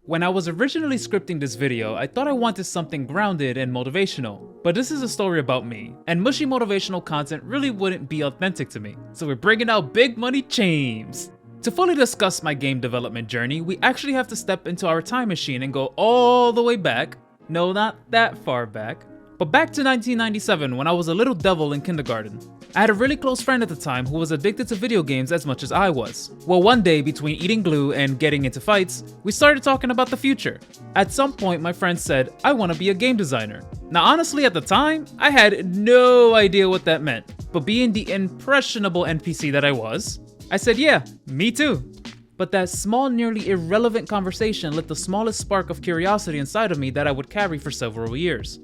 When I was originally scripting this video, I thought I wanted something grounded and motivational, but this is a story about me, and mushy motivational content really wouldn't be authentic to me, so we're bringing out big money James. To fully discuss my game development journey, we actually have to step into our time machine and go all the way back, no, not that far back, but back to 1997 when I was a little devil in kindergarten. I had a really close friend at the time who was addicted to video games as much as I was. Well, one day, between eating glue and getting into fights, we started talking about the future. At some point, my friend said, I want to be a game designer. Now honestly, at the time, I had no idea what that meant, but being the impressionable NPC that I was, I said, yeah, me too. But that small, nearly irrelevant conversation lit the smallest spark of curiosity inside of me that I would carry for several years.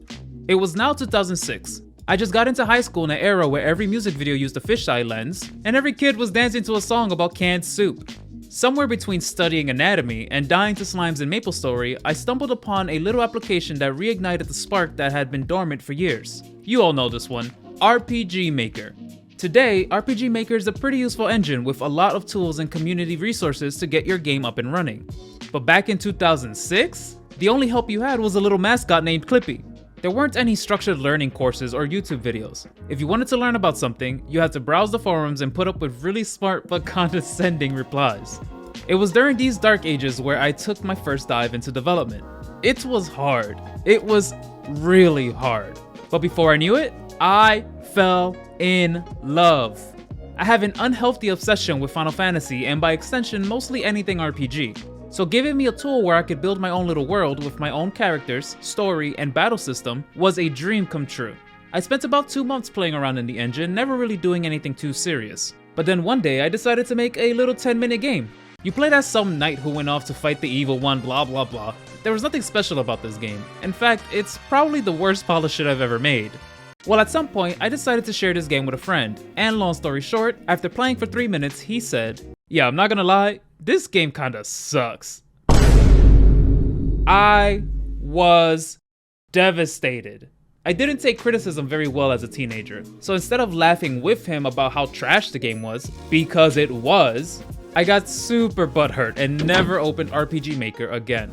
It was now 2006. I just got into high school in an era where every music video used a fisheye lens, and every kid was dancing to a song about canned soup. Somewhere between studying anatomy and dying to slimes in MapleStory, I stumbled upon a little application that reignited the spark that had been dormant for years. You all know this one, RPG Maker. Today, RPG Maker is a pretty useful engine with a lot of tools and community resources to get your game up and running. But back in 2006, the only help you had was a little mascot named Clippy. There weren't any structured learning courses or YouTube videos. If you wanted to learn about something, you had to browse the forums and put up with really smart but condescending replies. It was during these dark ages where I took my first dive into development. It was hard. It was really hard. But before I knew it, I fell in love. I have an unhealthy obsession with Final Fantasy and by extension mostly anything RPG. So giving me a tool where I could build my own little world with my own characters, story, and battle system was a dream come true. I spent about 2 months playing around in the engine, never really doing anything too serious. But then one day I decided to make a little 10-minute game. You played as some knight who went off to fight the evil one, blah blah blah. There was nothing special about this game. In fact, it's probably the worst polished shit I've ever made. Well, at some point, I decided to share this game with a friend, and long story short, after playing for 3 minutes, he said, yeah, I'm not gonna lie, this game kinda sucks. I was devastated. I didn't take criticism very well as a teenager, so instead of laughing with him about how trash the game was, because it was, I got super butthurt and never opened RPG Maker again.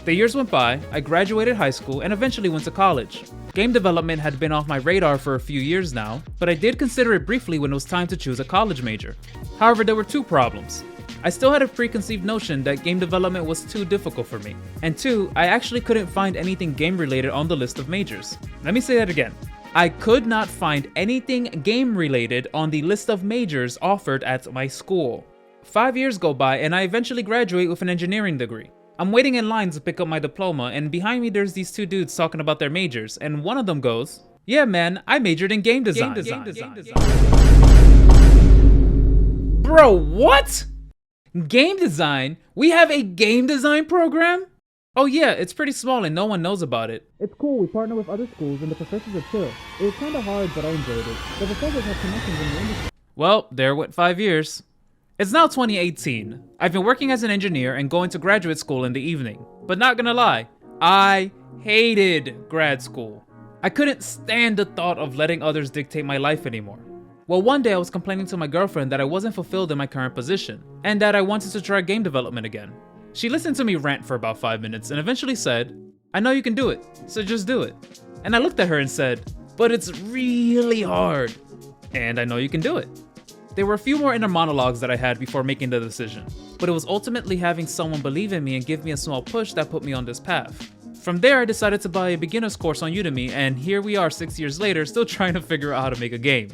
The years went by, I graduated high school and eventually went to college. Game development had been off my radar for a few years now, but I did consider it briefly when it was time to choose a college major. However, there were two problems. I still had a preconceived notion that game development was too difficult for me. And two, I actually couldn't find anything game related on the list of majors. Let me say that again. I could not find anything game related on the list of majors offered at my school. 5 years go by and I eventually graduate with an engineering degree. I'm waiting in line to pick up my diploma, and behind me there's these two dudes talking about their majors, and one of them goes, yeah man, I majored in game design. Bro, what? Game design? We have a game design program? Oh yeah, it's pretty small and no one knows about it. It's cool, we partner with other schools and the professors are chill. It was kinda hard, but I enjoyed it. The professors have connections in the industry. Well, there went 5 years. It's now 2018. I've been working as an engineer and going to graduate school in the evening. But not gonna lie, I hated grad school. I couldn't stand the thought of letting others dictate my life anymore. Well, one day I was complaining to my girlfriend that I wasn't fulfilled in my current position, and that I wanted to try game development again. She listened to me rant for about 5 minutes and eventually said, I know you can do it, so just do it. And I looked at her and said, but it's really hard. And I know you can do it. There were a few more inner monologues that I had before making the decision, but it was ultimately having someone believe in me and give me a small push that put me on this path. From there, I decided to buy a beginner's course on Udemy, and here we are 6 years later still trying to figure out how to make a game.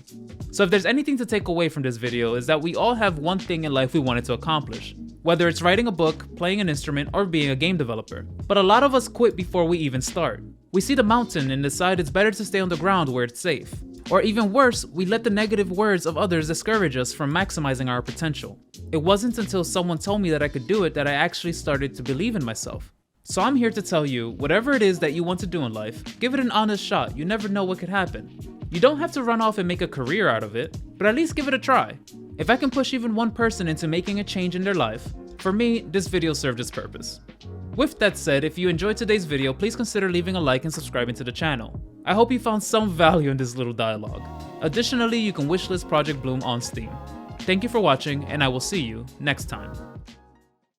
So if there's anything to take away from this video is that we all have one thing in life we wanted to accomplish. Whether it's writing a book, playing an instrument, or being a game developer. But a lot of us quit before we even start. We see the mountain and decide it's better to stay on the ground where it's safe. Or even worse, we let the negative words of others discourage us from maximizing our potential. It wasn't until someone told me that I could do it that I actually started to believe in myself. So I'm here to tell you, whatever it is that you want to do in life, give it an honest shot. You never know what could happen. You don't have to run off and make a career out of it, but at least give it a try. If I can push even one person into making a change in their life, for me, this video served its purpose. With that said, if you enjoyed today's video, please consider leaving a like and subscribing to the channel. I hope you found some value in this little dialogue. Additionally, you can wishlist Project Bloom on Steam. Thank you for watching, and I will see you next time.